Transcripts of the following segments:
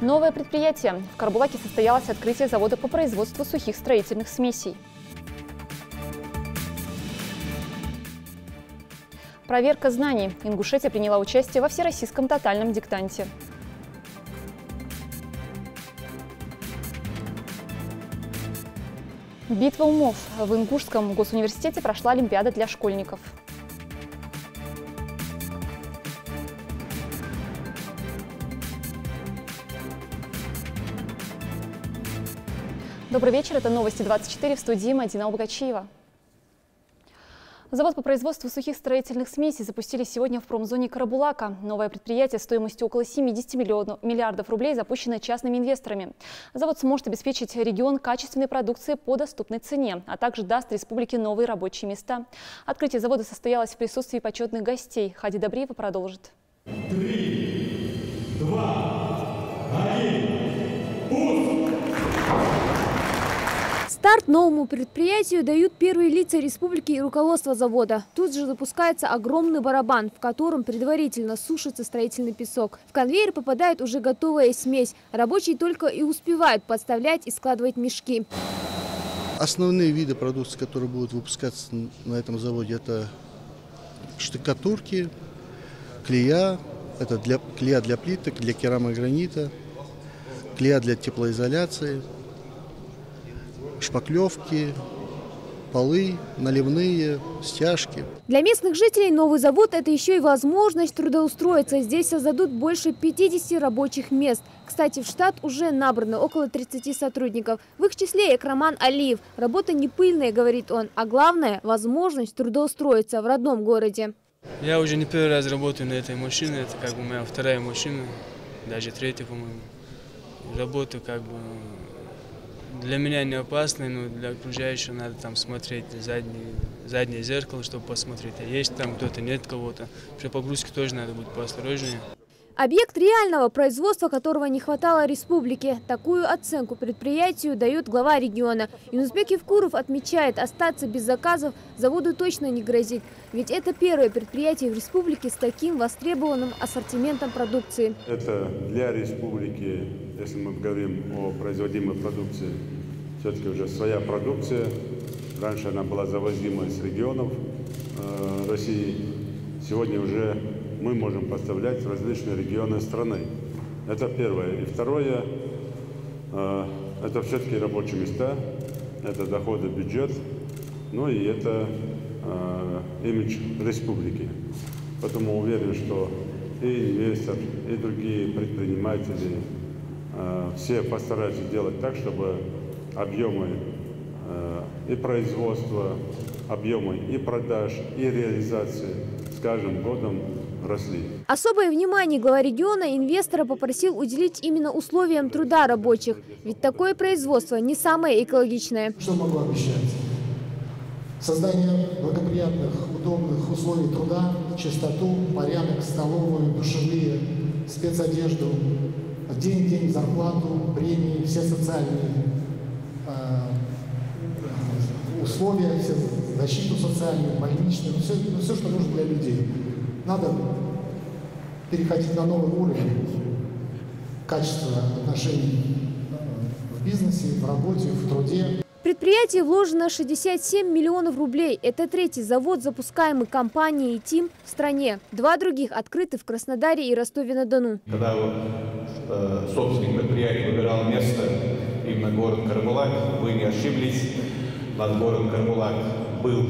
Новое предприятие. В Карабулаке состоялось открытие завода по производству сухих строительных смесей. Проверка знаний. Ингушетия приняла участие во всероссийском тотальном диктанте. Битва умов. В Ингушском госуниверситете прошла олимпиада для школьников. Добрый вечер, это новости 24, в студии Мадина Албагачиева. Завод по производству сухих строительных смесей запустили сегодня в промзоне Карабулака. Новое предприятие стоимостью около 70 миллиардов рублей запущено частными инвесторами. Завод сможет обеспечить регион качественной продукцией по доступной цене, а также даст республике новые рабочие места. Открытие завода состоялось в присутствии почетных гостей. Хади Добриева продолжит. 3, 2, 1, пуск! Старт новому предприятию дают первые лица республики и руководство завода. Тут же запускается огромный барабан, в котором предварительно сушится строительный песок. В конвейер попадает уже готовая смесь. Рабочие только и успевают подставлять и складывать мешки. Основные виды продукции, которые будут выпускаться на этом заводе, это штукатурки, клея, это клея для плиток, для керамогранита, клея для теплоизоляции, шпаклевки, полы, наливные, стяжки. Для местных жителей новый завод – это еще и возможность трудоустроиться. Здесь создадут больше 50 рабочих мест. Кстати, в штат уже набрано около 30 сотрудников. В их числе Экраман Алиев. Работа не пыльная, говорит он, а главное – возможность трудоустроиться в родном городе. Я уже не первый раз работаю на этой машине. Это как бы моя вторая машина, даже третья, по-моему. Работаю как бы... Для меня не опасно, но для окружающих надо там смотреть заднее зеркало, чтобы посмотреть, а есть там кто-то, нет кого-то. При погрузке тоже надо быть поосторожнее. Объект реального производства, которого не хватало республике. Такую оценку предприятию дает глава региона. Юнусбек Евкуров отмечает, остаться без заказов заводу точно не грозит. Ведь это первое предприятие в республике с таким востребованным ассортиментом продукции. Это для республики, если мы говорим о производимой продукции, все-таки уже своя продукция. Раньше она была завозима из регионов России. Сегодня уже мы можем поставлять в различные регионы страны. Это первое. И второе, это все-таки рабочие места, это доходы в бюджет, ну и это имидж республики. Поэтому уверен, что и инвестор, и другие предприниматели, все постараются сделать так, чтобы объемы и производства, объемы и продаж, и реализации с каждым годом росли. Особое внимание глава региона инвестора попросил уделить именно условиям труда рабочих. Ведь такое производство не самое экологичное. Что могу обещать? Создание благоприятных, удобных условий труда, чистоту, порядок, столовую, душевые, спецодежду, день-день зарплату, премии, все социальные условия, защиту социальную, больничную, все, что нужно для людей. Надо переходить на новый уровень качества отношений в бизнесе, в работе, в труде. В предприятие вложено 67 миллионов рублей. Это третий завод, запускаемый компанией ТИМ в стране. Два других открыты в Краснодаре и Ростове-на-Дону. Когда собственник предприятия выбирал место, именно город Карабулак, вы не ошиблись. Наш город Карабулак был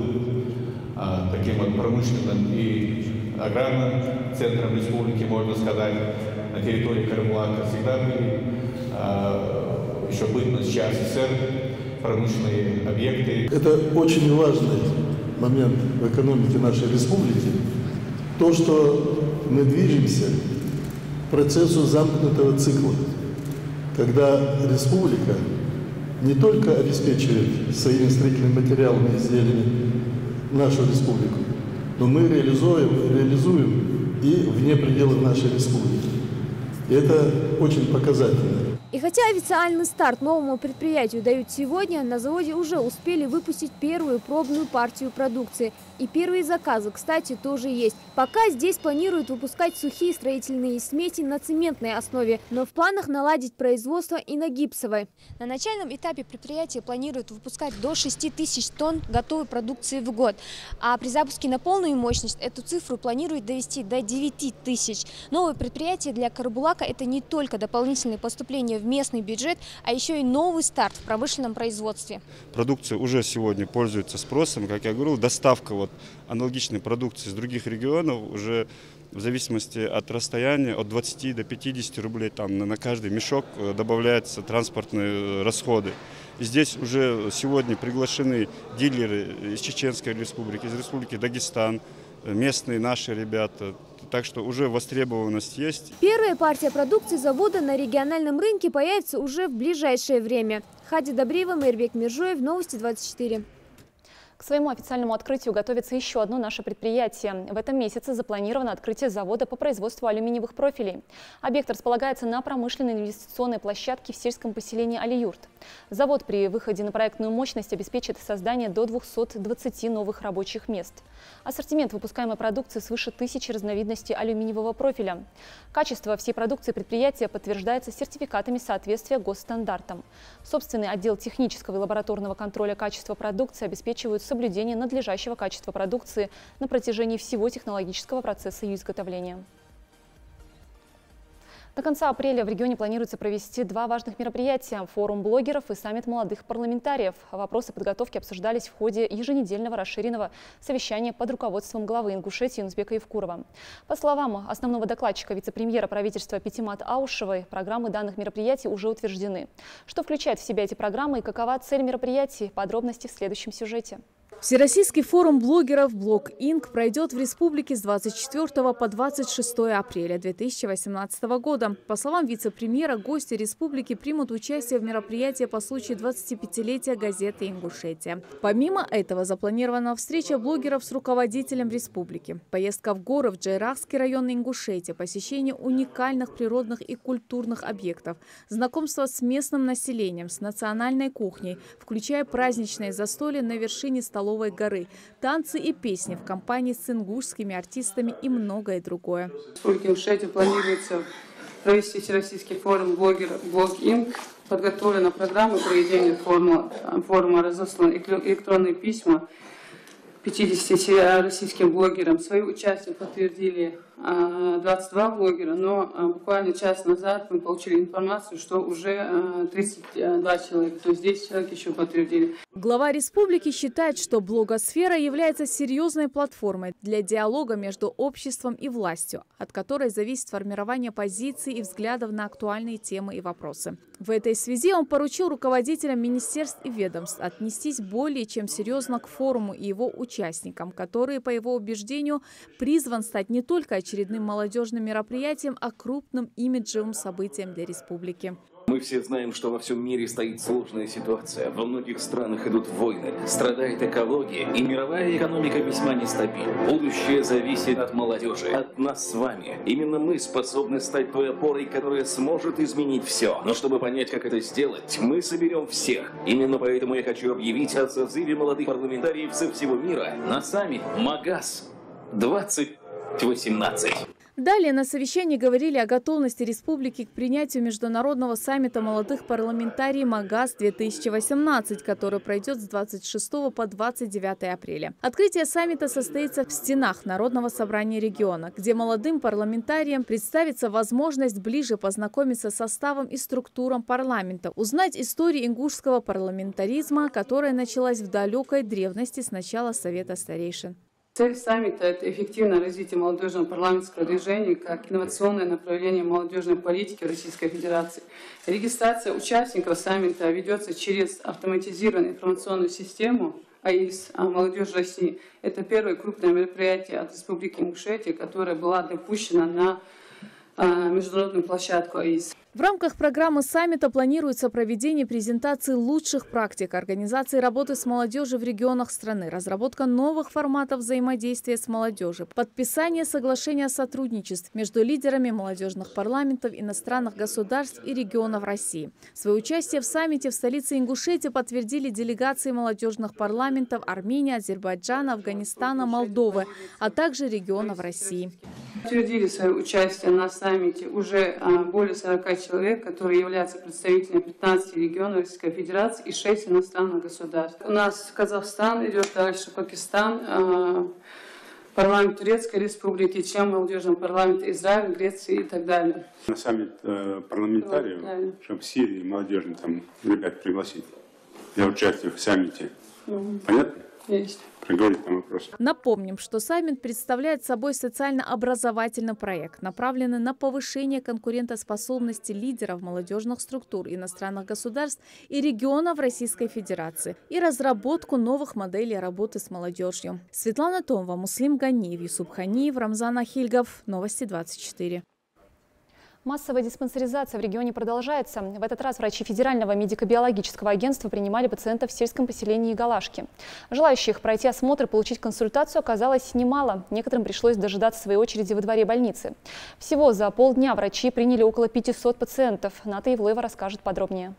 таким вот промышленным и аграрным центром республики, можно сказать. На территории Карабулака всегда были, еще бытность СССР, промышленные объекты. Это очень важный момент в экономике нашей республики. То, что мы движемся к процессу замкнутого цикла, когда республика не только обеспечивает своими строительными материалами и изделиями нашу республику, но мы реализуем и вне пределов нашей республики. И это очень показательно. И хотя официальный старт новому предприятию дают сегодня, на заводе уже успели выпустить первую пробную партию продукции. И первые заказы, кстати, тоже есть. Пока здесь планируют выпускать сухие строительные смеси на цементной основе, но в планах наладить производство и на гипсовой. На начальном этапе предприятие планирует выпускать до 6000 тонн готовой продукции в год. А при запуске на полную мощность эту цифру планирует довести до 9000. Новое предприятие для Карабулака – это не только дополнительные поступления в местный бюджет, а еще и новый старт в промышленном производстве. Продукция уже сегодня пользуется спросом. Как я говорил, доставка аналогичной продукции из других регионов уже в зависимости от расстояния от 20 до 50 рублей. Там на каждый мешок добавляются транспортные расходы. И здесь уже сегодня приглашены дилеры из Чеченской республики, из республики Дагестан, местные наши ребята. Так что уже востребованность есть. Первая партия продукции завода на региональном рынке появится уже в ближайшее время. Хади Добриева, Мейрбек Миржоев, Новости 24. К своему официальному открытию готовится еще одно наше предприятие. В этом месяце запланировано открытие завода по производству алюминиевых профилей. Объект располагается на промышленной инвестиционной площадке в сельском поселении Алиюрт. Завод при выходе на проектную мощность обеспечит создание до 220 новых рабочих мест. Ассортимент выпускаемой продукции свыше 1000 разновидностей алюминиевого профиля. Качество всей продукции предприятия подтверждается сертификатами соответствия госстандартам. Собственный отдел технического и лабораторного контроля качества продукции обеспечивают соблюдение надлежащего качества продукции на протяжении всего технологического процесса ее изготовления. До конца апреля в регионе планируется провести два важных мероприятия – форум блогеров и саммит молодых парламентариев. Вопросы подготовки обсуждались в ходе еженедельного расширенного совещания под руководством главы Ингушетии Юнусбека Евкурова. По словам основного докладчика вице-премьера правительства Петимат Аушевой, программы данных мероприятий уже утверждены. Что включает в себя эти программы и какова цель мероприятий? Подробности в следующем сюжете. Всероссийский форум блогеров «Блог Инк» пройдет в республике с 24 по 26 апреля 2018 года. По словам вице-премьера, гости республики примут участие в мероприятии по случаю 25-летия газеты «Ингушетия». Помимо этого запланирована встреча блогеров с руководителем республики, поездка в горы в Джайрахский район Ингушетии, посещение уникальных природных и культурных объектов, знакомство с местным населением, с национальной кухней, включая праздничные застолья на вершине Столовой горы, танцы и песни в компании с ингушскими артистами и многое другое. В Республике Ингушетия планируется провести всероссийский форум блогеров «Блог Инк». Подготовлена программа проведения форума, разосланы электронные письма 50 российским блогерам. Свое участие подтвердили 22 блогера, но буквально час назад мы получили информацию, что уже 32 человека, то есть 10 человек еще подтвердили. Глава республики считает, что блогосфера является серьезной платформой для диалога между обществом и властью, от которой зависит формирование позиций и взглядов на актуальные темы и вопросы. В этой связи он поручил руководителям министерств и ведомств отнестись более чем серьезно к форуму и его участникам, которые, по его убеждению, призван стать не только очередным молодежным мероприятием, а крупным имиджевым событием для республики. Мы все знаем, что во всем мире стоит сложная ситуация. Во многих странах идут войны, страдает экология, и мировая экономика весьма нестабильна. Будущее зависит от молодежи, от нас с вами. Именно мы способны стать той опорой, которая сможет изменить все. Но чтобы понять, как это сделать, мы соберем всех. Именно поэтому я хочу объявить о созыве молодых парламентариев со всего мира на саммит МАГАС 2018. Далее на совещании говорили о готовности республики к принятию международного саммита молодых парламентариев МАГАС-2018, который пройдет с 26 по 29 апреля. Открытие саммита состоится в стенах Народного собрания региона, где молодым парламентариям представится возможность ближе познакомиться с составом и структуром парламента, узнать историю ингушского парламентаризма, которая началась в далекой древности с начала Совета старейшин. Цель саммита – это эффективное развитие молодежного парламентского движения как инновационное направление молодежной политики Российской Федерации. Регистрация участников саммита ведется через автоматизированную информационную систему АИС «Молодежь России». Это первое крупное мероприятие от Республики Ингушетия, которое было допущено на международную площадку АИС. В рамках программы саммита планируется проведение презентации лучших практик организации работы с молодежью в регионах страны, разработка новых форматов взаимодействия с молодежью, подписание соглашения о сотрудничестве между лидерами молодежных парламентов иностранных государств и регионов России. Свое участие в саммите в столице Ингушетии подтвердили делегации молодежных парламентов Армении, Азербайджана, Афганистана, Молдовы, а также регионов России. Подтвердили свое участие на саммите уже более 40 человек, которые являются представителями 15 регионов Российской Федерации и 6 иностранных государств. У нас Казахстан, идет дальше Пакистан, парламент Турецкой Республики, член молодежного парламента Израиля, Греции и так далее. На саммит парламентариев, чтобы в Сирии молодежный там ребят пригласить для участия в саммите. Понятно? Есть. Напомним, что саммит представляет собой социально-образовательный проект, направленный на повышение конкурентоспособности лидеров молодежных структур иностранных государств и регионов Российской Федерации и разработку новых моделей работы с молодежью. Светлана Томова, Муслим Ганиев, Юсуп Ханиев, Рамзан Ахильгов. Новости 24. Массовая диспансеризация в регионе продолжается. В этот раз врачи Федерального медико-биологического агентства принимали пациентов в сельском поселении Галашки. Желающих пройти осмотр и получить консультацию оказалось немало. Некоторым пришлось дожидаться своей очереди во дворе больницы. Всего за полдня врачи приняли около 500 пациентов. Ната Евлоева расскажет подробнее.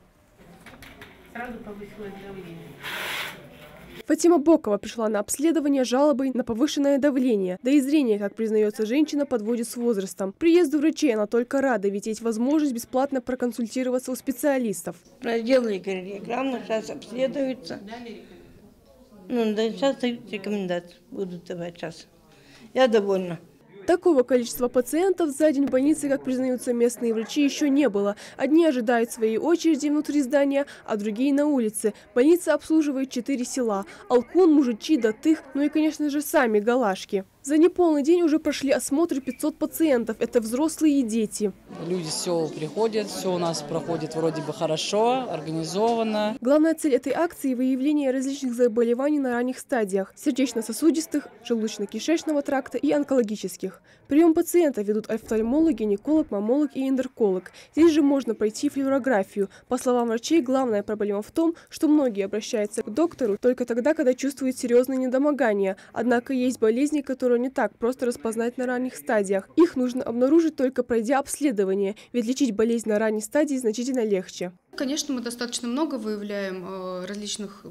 Сразу повысилось давление. Фатима Бокова пришла на обследование жалобой на повышенное давление. Да и зрение, как признается женщина, подводит с возрастом. Приезду врачей она только рада, ведь есть возможность бесплатно проконсультироваться у специалистов. Сделали кардиограмму, сейчас обследуются. Ну, да, сейчас дают рекомендации, будут давать сейчас. Я довольна. Такого количества пациентов за день в больнице, как признаются местные врачи, еще не было. Одни ожидают своей очереди внутри здания, а другие на улице. Больница обслуживает 4 села – Алкун, Мужичи, Датых, ну и, конечно же, сами Галашки. За неполный день уже прошли осмотры 500 пациентов. Это взрослые и дети. Люди все приходят, все у нас проходит вроде бы хорошо, организованно. Главная цель этой акции – выявление различных заболеваний на ранних стадиях – сердечно-сосудистых, желудочно-кишечного тракта и онкологических. Прием пациентов ведут офтальмолог, гинеколог, маммолог и эндокринолог. Здесь же можно пройти флюорографию. По словам врачей, главная проблема в том, что многие обращаются к доктору только тогда, когда чувствуют серьезные недомогания. Однако есть болезни, которые не так просто распознать на ранних стадиях. Их нужно обнаружить только пройдя обследование, ведь лечить болезнь на ранней стадии значительно легче. Конечно, мы достаточно много выявляем различных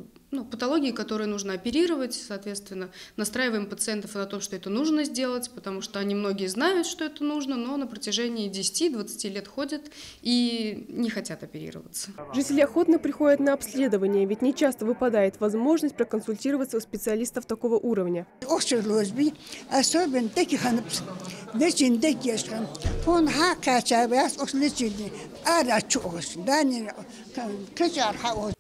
патологий, которые нужно оперировать, соответственно, настраиваем пациентов на то, что это нужно сделать, потому что они многие знают, что это нужно, но на протяжении 10-20 лет ходят и не хотят оперироваться. Жители охотно приходят на обследование, ведь не часто выпадает возможность проконсультироваться у специалистов такого уровня.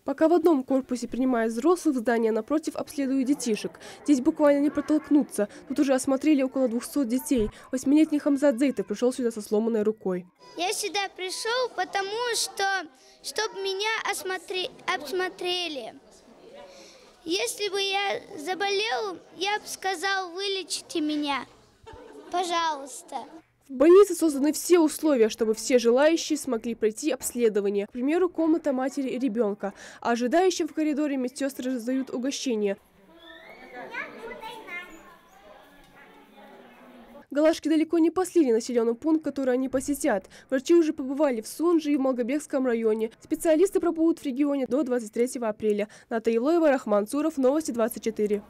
Пока в одном корпусе принимают взрослых, в здании напротив обследуют детишек. Здесь буквально не протолкнуться. Тут уже осмотрели около 200 детей. 8-летний Хамзат Зейтов пришел сюда со сломанной рукой. Я сюда пришел, потому что, чтобы меня обсмотрели. Если бы я заболел, я бы сказал, вылечите меня. Пожалуйста. В больнице созданы все условия, чтобы все желающие смогли пройти обследование. К примеру, комната матери и ребенка. А ожидающим в коридоре медсестры раздают угощение. Галашки далеко не последний населенный пункт, который они посетят. Врачи уже побывали в Сунжи и в Малгобекском районе. Специалисты пробудут в регионе до 23 апреля. Ната Евлоева, Рахман Цуров, Новости 24.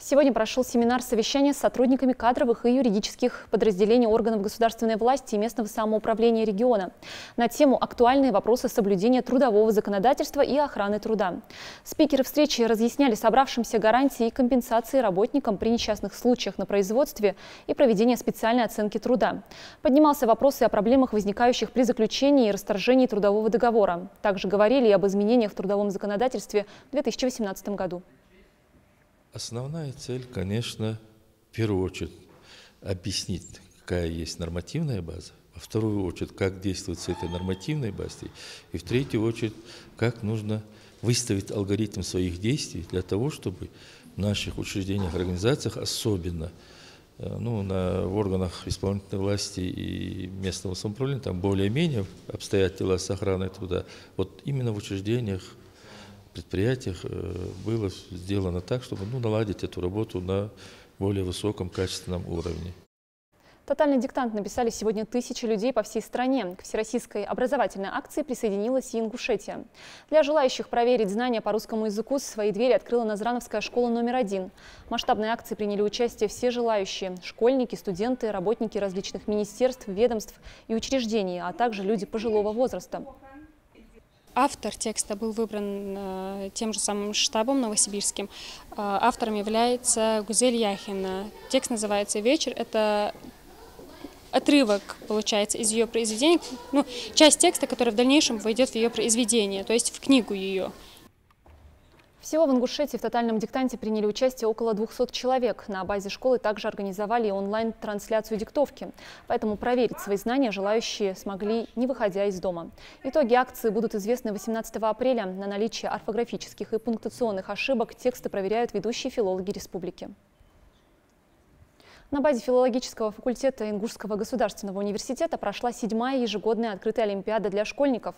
Сегодня прошел семинар-совещание с сотрудниками кадровых и юридических подразделений органов государственной власти и местного самоуправления региона на тему «Актуальные вопросы соблюдения трудового законодательства и охраны труда». Спикеры встречи разъясняли собравшимся гарантии и компенсации работникам при несчастных случаях на производстве и проведения специальной оценки труда. Поднимался вопрос и о проблемах, возникающих при заключении и расторжении трудового договора. Также говорили и об изменениях в трудовом законодательстве в 2018 году. Основная цель, конечно, в первую очередь объяснить, какая есть нормативная база, во вторую очередь, как действовать с этой нормативной базой, и в третью очередь, как нужно выставить алгоритм своих действий для того, чтобы в наших учреждениях, организациях, особенно в органах исполнительной власти и местного самоуправления там более-менее обстоят дела с охраной труда. Вот именно в учреждениях, предприятиях было сделано так, чтобы наладить эту работу на более высоком качественном уровне. Тотальный диктант написали сегодня тысячи людей по всей стране. К всероссийской образовательной акции присоединилась и Ингушетия. Для желающих проверить знания по русскому языку свои двери открыла Назрановская школа номер 1. В масштабной акции приняли участие все желающие – школьники, студенты, работники различных министерств, ведомств и учреждений, а также люди пожилого возраста. Автор текста был выбран тем же самым штабом новосибирским. Автором является Гузель Яхина. Текст называется «Вечер». Это отрывок, получается, из ее произведения, часть текста, которая в дальнейшем войдет в ее произведение, то есть в книгу ее. Всего в Ингушетии в тотальном диктанте приняли участие около 200 человек. На базе школы также организовали онлайн-трансляцию диктовки. Поэтому проверить свои знания желающие смогли, не выходя из дома. Итоги акции будут известны 18 апреля. На наличие орфографических и пунктуационных ошибок тексты проверяют ведущие филологи республики. На базе филологического факультета Ингушского государственного университета прошла 7-я ежегодная открытая олимпиада для школьников.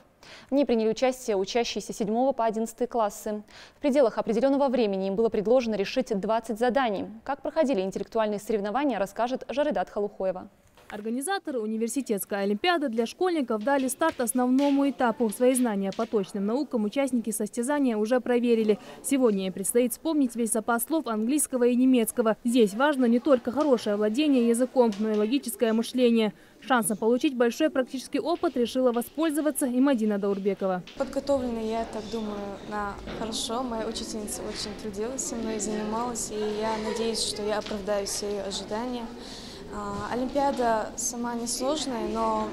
В ней приняли участие учащиеся 7 по 11 классы. В пределах определенного времени им было предложено решить 20 заданий. Как проходили интеллектуальные соревнования, расскажет Жаридат Халухоева. Организаторы университетской олимпиады для школьников дали старт основному этапу. Свои знания по точным наукам участники состязания уже проверили. Сегодня им предстоит вспомнить весь запас слов английского и немецкого. Здесь важно не только хорошее владение языком, но и логическое мышление. Шансом получить большой практический опыт решила воспользоваться и Мадина Даурбекова. Подготовлена, я так думаю, хорошо. Моя учительница очень трудилась со мной, занималась, и я надеюсь, что я оправдаю все ее ожидания. Олимпиада сама несложная, но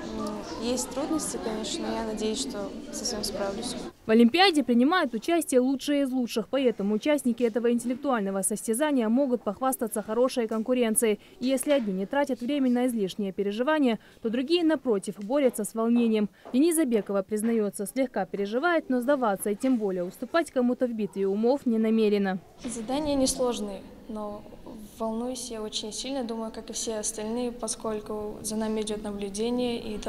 есть трудности, конечно, я надеюсь, что совсем справлюсь. В Олимпиаде принимают участие лучшие из лучших, поэтому участники этого интеллектуального состязания могут похвастаться хорошей конкуренцией. И если одни не тратят время на излишние переживания, то другие, напротив, борются с волнением. Дениса Бекова признается, слегка переживает, но сдаваться и тем более уступать кому-то в битве умов не намерена. Задания несложные, но волнуюсь я очень сильно, думаю, как и все остальные, поскольку за нами идет наблюдение и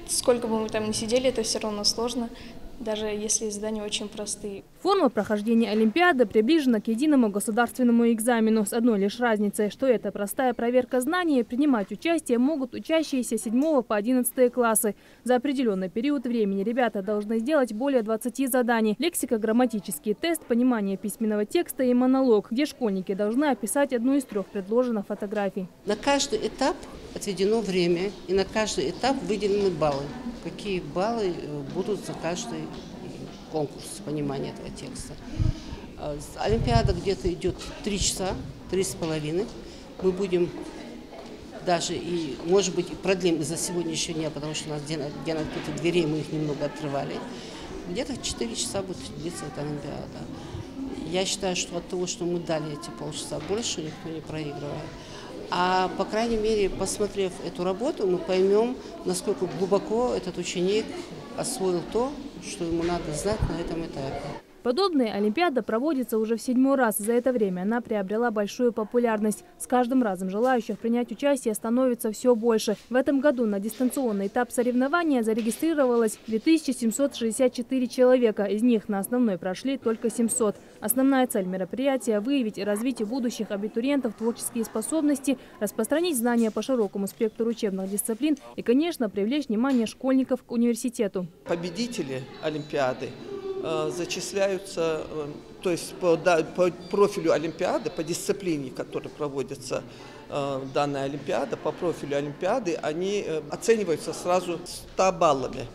сколько бы мы там ни сидели, это все равно сложно, даже если задания очень простые. Форма прохождения олимпиады приближена к единому государственному экзамену. С одной лишь разницей, что это простая проверка знаний, и принимать участие могут учащиеся 7 по 11 классы. За определенный период времени ребята должны сделать более 20 заданий. Лексико-грамматический тест, понимание письменного текста и монолог, где школьники должны описать одну из 3 предложенных фотографий. На каждый этап отведено время, и на каждый этап выделены баллы. Какие баллы будут за каждый конкурс понимания этого текста. Олимпиада где-то идет 3 часа, 3,5. Мы будем даже и, может быть, продлим из-за сегодняшнего дня, потому что у нас день открытых дверей, мы их немного открывали. Где-то 4 часа будет длиться эта олимпиада. Я считаю, что от того, что мы дали эти полчаса больше, никто не проигрывает. А, по крайней мере, посмотрев эту работу, мы поймем, насколько глубоко этот ученик освоил то, что ему надо знать на этом этапе. Подобная олимпиада проводится уже в 7-й раз. За это время она приобрела большую популярность. С каждым разом желающих принять участие становится все больше. В этом году на дистанционный этап соревнования зарегистрировалось 2764 человека. Из них на основной прошли только 700. Основная цель мероприятия – выявить и развить у будущих абитуриентов творческие способности, распространить знания по широкому спектру учебных дисциплин и, конечно, привлечь внимание школьников к университету. Победители олимпиады зачисляются, то есть по профилю олимпиады, по дисциплине, которая проводится данная олимпиада, по профилю олимпиады, они оцениваются сразу 100 баллами.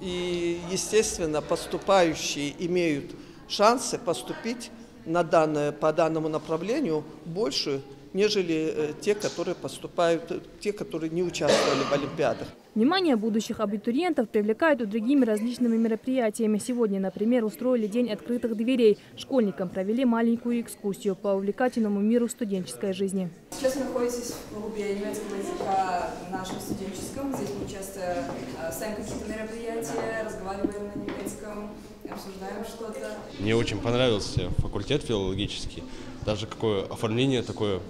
И, естественно, поступающие имеют шансы поступить по данному направлению больше, нежели те, которые поступают, те, которые не участвовали в олимпиадах. Внимание будущих абитуриентов привлекают и другими различными мероприятиями. Сегодня, например, устроили День открытых дверей. Школьникам провели маленькую экскурсию по увлекательному миру студенческой жизни. Сейчас вы находитесь в клубе немецкого языка нашем студенческом. Здесь мы часто ставим какие-то мероприятия, разговариваем на немецком, обсуждаем что-то. Мне очень понравился факультет филологический. Даже какое оформление такое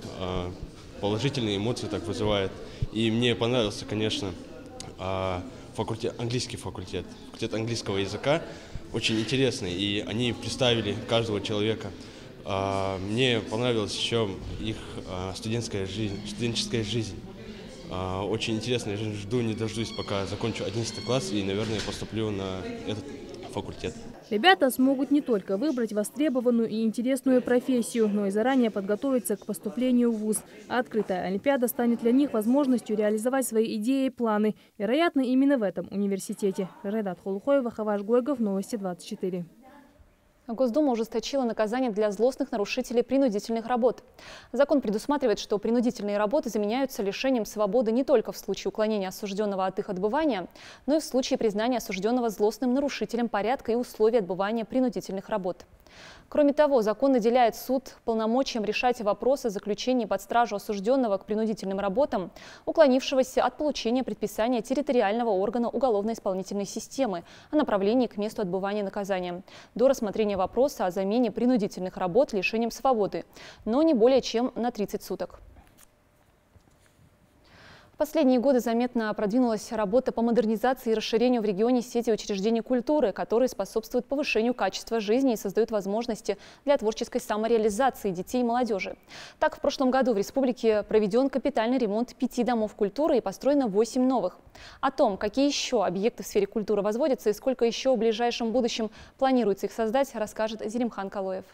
положительные эмоции так вызывает. И мне понравился, конечно, английский факультет английского языка. Очень интересный, и они представили каждого человека. Мне понравилась еще их студенческая жизнь. Очень интересно, я жду, не дождусь, пока закончу 11 класс и, наверное, поступлю на этот факультет. Ребята смогут не только выбрать востребованную и интересную профессию, но и заранее подготовиться к поступлению в вуз. А открытая олимпиада станет для них возможностью реализовать свои идеи и планы. Вероятно, именно в этом университете. Редат Холухоева, Хаваш Гойгов, Новости 24. Госдума ужесточила наказание для злостных нарушителей принудительных работ. Закон предусматривает, что принудительные работы заменяются лишением свободы не только в случае уклонения осужденного от их отбывания, но и в случае признания осужденного злостным нарушителем порядка и условий отбывания принудительных работ. Кроме того, закон наделяет суд полномочием решать вопросы заключения под стражу осужденного к принудительным работам, уклонившегося от получения предписания территориального органа уголовно-исполнительной системы о направлении к месту отбывания наказания, до рассмотрения вопроса о замене принудительных работ лишением свободы, но не более чем на 30 суток. В последние годы заметно продвинулась работа по модернизации и расширению в регионе сети учреждений культуры, которые способствуют повышению качества жизни и создают возможности для творческой самореализации детей и молодежи. Так, в прошлом году в республике проведен капитальный ремонт 5 домов культуры и построено 8 новых. О том, какие еще объекты в сфере культуры возводятся и сколько еще в ближайшем будущем планируется их создать, расскажет Зелимхан Калоев.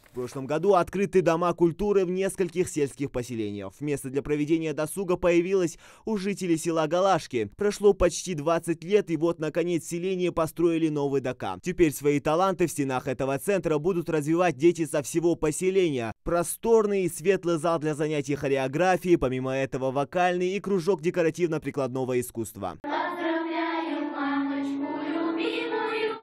В прошлом году открыты дома культуры в нескольких сельских поселениях. Место для проведения досуга появилось у жителей села Галашки. Прошло почти 20 лет, и вот, наконец, в селении построили новый ДК. Теперь свои таланты в стенах этого центра будут развивать дети со всего поселения. Просторный и светлый зал для занятий хореографией, помимо этого вокальный и кружок декоративно-прикладного искусства.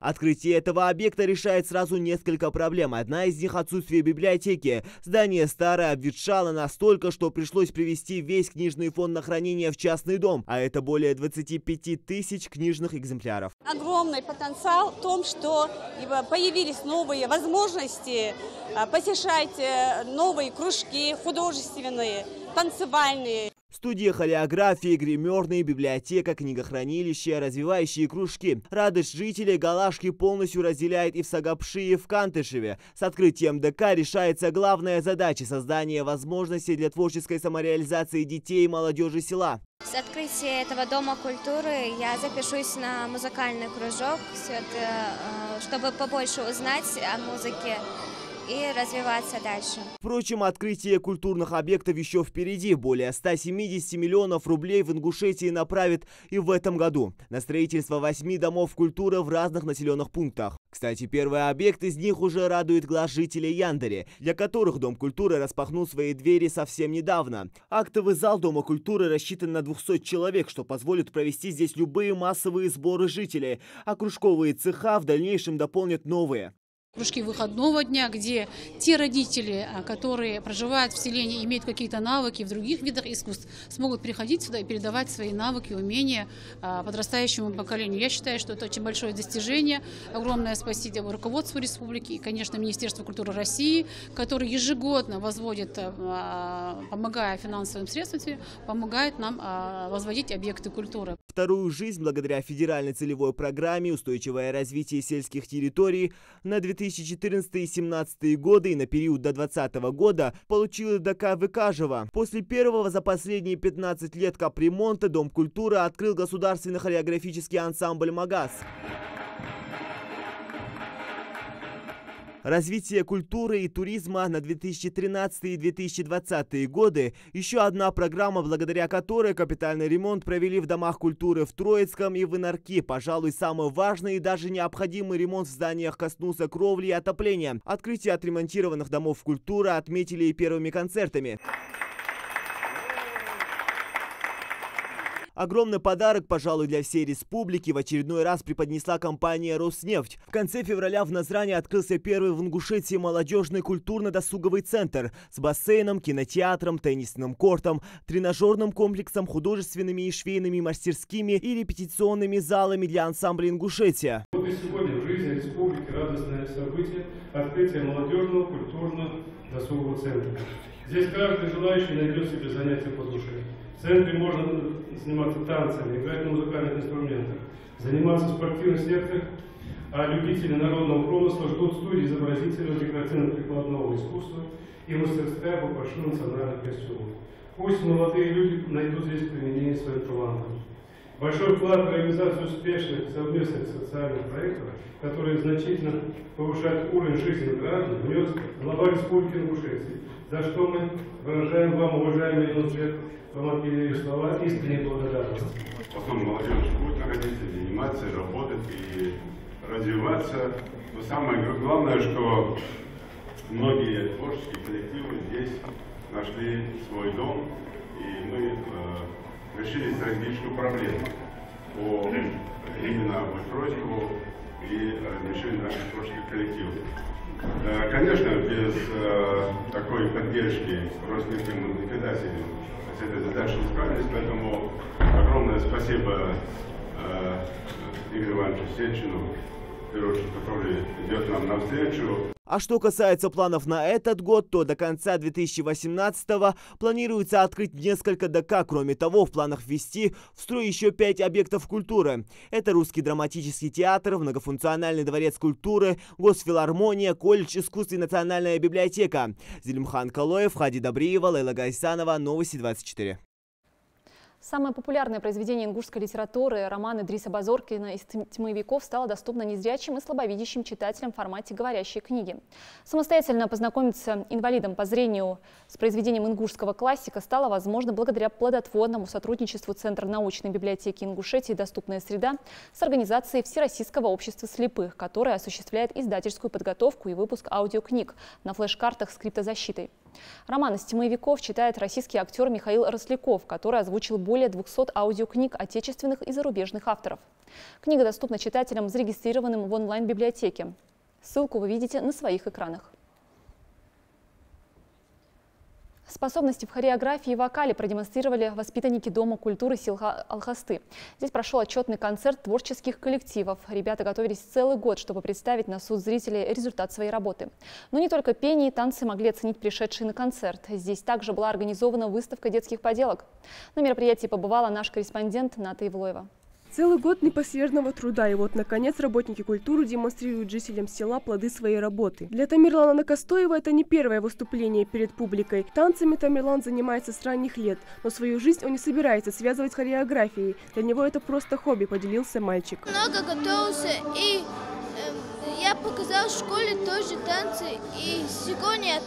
Открытие этого объекта решает сразу несколько проблем. Одна из них – отсутствие библиотеки. Здание старое, обветшало настолько, что пришлось привести весь книжный фонд на хранение в частный дом. А это более 25 тысяч книжных экземпляров. Огромный потенциал в том, что появились новые возможности посещать новые кружки художественные, танцевальные. Студия хореографии, гримерные, библиотека, книгохранилище, развивающие кружки. Радость жителей Галашки полностью разделяет и в Сагапши, и в Кантышеве. С открытием ДК решается главная задача – создание возможностей для творческой самореализации детей и молодежи села. С открытия этого дома культуры я запишусь на музыкальный кружок, чтобы побольше узнать о музыке и развиваться дальше. Впрочем, открытие культурных объектов еще впереди. Более 170 миллионов рублей в Ингушетии направят и в этом году на строительство 8 домов культуры в разных населенных пунктах. Кстати, первый объект из них уже радует глаз жителей Яндари, для которых Дом культуры распахнул свои двери совсем недавно. Актовый зал Дома культуры рассчитан на 200 человек, что позволит провести здесь любые массовые сборы жителей, а кружковые цеха в дальнейшем дополнят новые. Кружки выходного дня, где те родители, которые проживают в селении, имеют какие-то навыки в других видах искусств, смогут приходить сюда и передавать свои навыки, умения подрастающему поколению. Я считаю, что это очень большое достижение. Огромное спасибо руководству республики и, конечно, Министерству культуры России, который ежегодно возводит, помогая финансовым средствам, помогает нам возводить объекты культуры. Вторую жизнь благодаря федеральной целевой программе «Устойчивое развитие сельских территорий» на 2014 и 2017 годы и на период до 2020 года получила ДК Выкажева. После первого за последние 15 лет капремонта Дом культуры открыл государственный хореографический ансамбль «Магаз». Развитие культуры и туризма на 2013 и 2020 годы – еще одна программа, благодаря которой капитальный ремонт провели в домах культуры в Троицком и в Инарке. Пожалуй, самый важный и даже необходимый ремонт в зданиях коснулся кровли и отопления. Открытие отремонтированных домов культуры отметили и первыми концертами. Огромный подарок, пожалуй, для всей республики в очередной раз преподнесла компания «Роснефть». В конце февраля в Назране открылся первый в Ингушетии молодежный культурно-досуговый центр с бассейном, кинотеатром, теннисным кортом, тренажерным комплексом, художественными и швейными мастерскими и репетиционными залами для ансамбля «Ингушетия». Вот и сегодня в жизни республики радостное событие – открытие молодежного культурно-досугового центра. Здесь каждый желающий найдет себе занятие по душе. В центре можно заниматься танцами, играть на музыкальных инструментах, заниматься в спортивных секциях, а любители народного промысла ждут студии изобразительного декоративно-прикладного искусства и мастерская по пошиву национальных костюмов. Пусть молодые люди найдут здесь применение своим талантам. Большой вклад в реализацию успешных совместных социальных проектов, которые значительно повышают уровень жизни граждан, внес глава Республики Ингушетия, за что мы выражаем вам, уважаемые Ленуслед, Роман слова искренней благодарности. Потом молодежь будет находиться, заниматься, работать и развиваться. Но самое главное, что многие творческие коллективы здесь нашли свой дом, и мы решили стратегическую проблему по именно устройству и размещению наших творческих коллективов. Конечно, без такой поддержки родственников мы никогда с этой задачей не справились, поэтому огромное спасибо Игорю Ивановичу Сечину, который идет нам навстречу. А что касается планов на этот год, то до конца 2018-го планируется открыть несколько ДК. Кроме того, в планах ввести в строй еще 5 объектов культуры. Это Русский драматический театр, Многофункциональный дворец культуры, Госфилармония, колледж искусств и Национальная библиотека. Зелимхан Калоев, Хади Добриева, Лейла Гайсанова, Новости 24. Самое популярное произведение ингушской литературы, роман Идриса Базоркина «Из тьмы веков», стало доступно незрячим и слабовидящим читателям в формате говорящей книги. Самостоятельно познакомиться инвалидам по зрению с произведением ингушского классика стало возможно благодаря плодотворному сотрудничеству Центра научной библиотеки Ингушетии «Доступная среда» с организацией Всероссийского общества слепых, которая осуществляет издательскую подготовку и выпуск аудиокниг на флеш-картах с криптозащитой. Роман «Из тьмы веков» читает российский актер Михаил Росляков, который озвучил более 200 аудиокниг отечественных и зарубежных авторов. Книга доступна читателям, зарегистрированным в онлайн-библиотеке. Ссылку вы видите на своих экранах. Способности в хореографии и вокале продемонстрировали воспитанники Дома культуры Силха-Алхасты. Здесь прошел отчетный концерт творческих коллективов. Ребята готовились целый год, чтобы представить на суд зрителей результат своей работы. Но не только пение и танцы могли оценить пришедшие на концерт. Здесь также была организована выставка детских поделок. На мероприятии побывала наш корреспондент Ната Ивлоева. Целый год непосредственного труда, и вот, наконец, работники культуры демонстрируют жителям села плоды своей работы. Для Тамерлана Накастоева это не первое выступление перед публикой. Танцами Тамерлан занимается с ранних лет, но свою жизнь он не собирается связывать с хореографией. Для него это просто хобби, поделился мальчик. Много готовился, и я показал в школе тоже танцы, и сегодня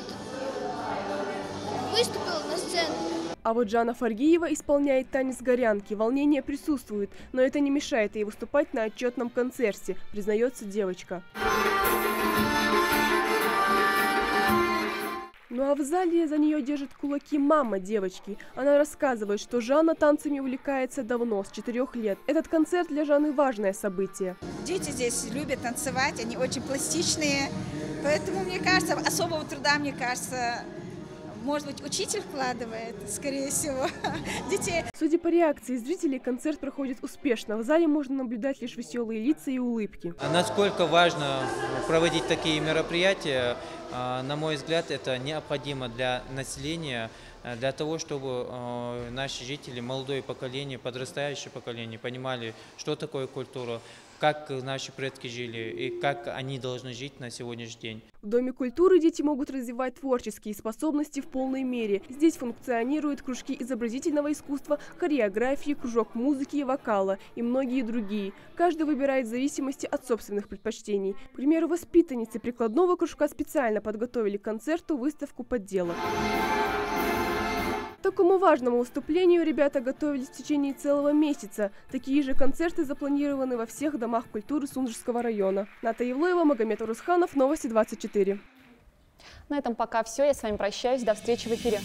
выступил на сцене. А вот Жанна Фаргиева исполняет танец горянки. Волнение присутствует, но это не мешает ей выступать на отчетном концерте, признается девочка. Ну а в зале за нее держит кулаки мама девочки. Она рассказывает, что Жанна танцами увлекается давно, с 4 лет. Этот концерт для Жанны важное событие. Дети здесь любят танцевать, они очень пластичные. Поэтому, мне кажется, особого труда, мне кажется, может быть, учитель вкладывает, скорее всего, детей. Судя по реакции зрителей, концерт проходит успешно. В зале можно наблюдать лишь веселые лица и улыбки. Насколько важно проводить такие мероприятия, на мой взгляд, это необходимо для населения, для того, чтобы наши жители, молодое поколение, подрастающее поколение понимали, что такое культура, как наши предки жили и как они должны жить на сегодняшний день. В Доме культуры дети могут развивать творческие способности в полной мере. Здесь функционируют кружки изобразительного искусства, хореографии, кружок музыки и вокала и многие другие. Каждый выбирает в зависимости от собственных предпочтений. К примеру, воспитанницы прикладного кружка специально подготовили к концерту выставку подделок. К такому важному выступлению ребята готовились в течение целого месяца. Такие же концерты запланированы во всех домах культуры Сунжского района. Ната Евлоева, Магомед Урусханов, Новости 24. На этом пока все. Я с вами прощаюсь. До встречи в эфире.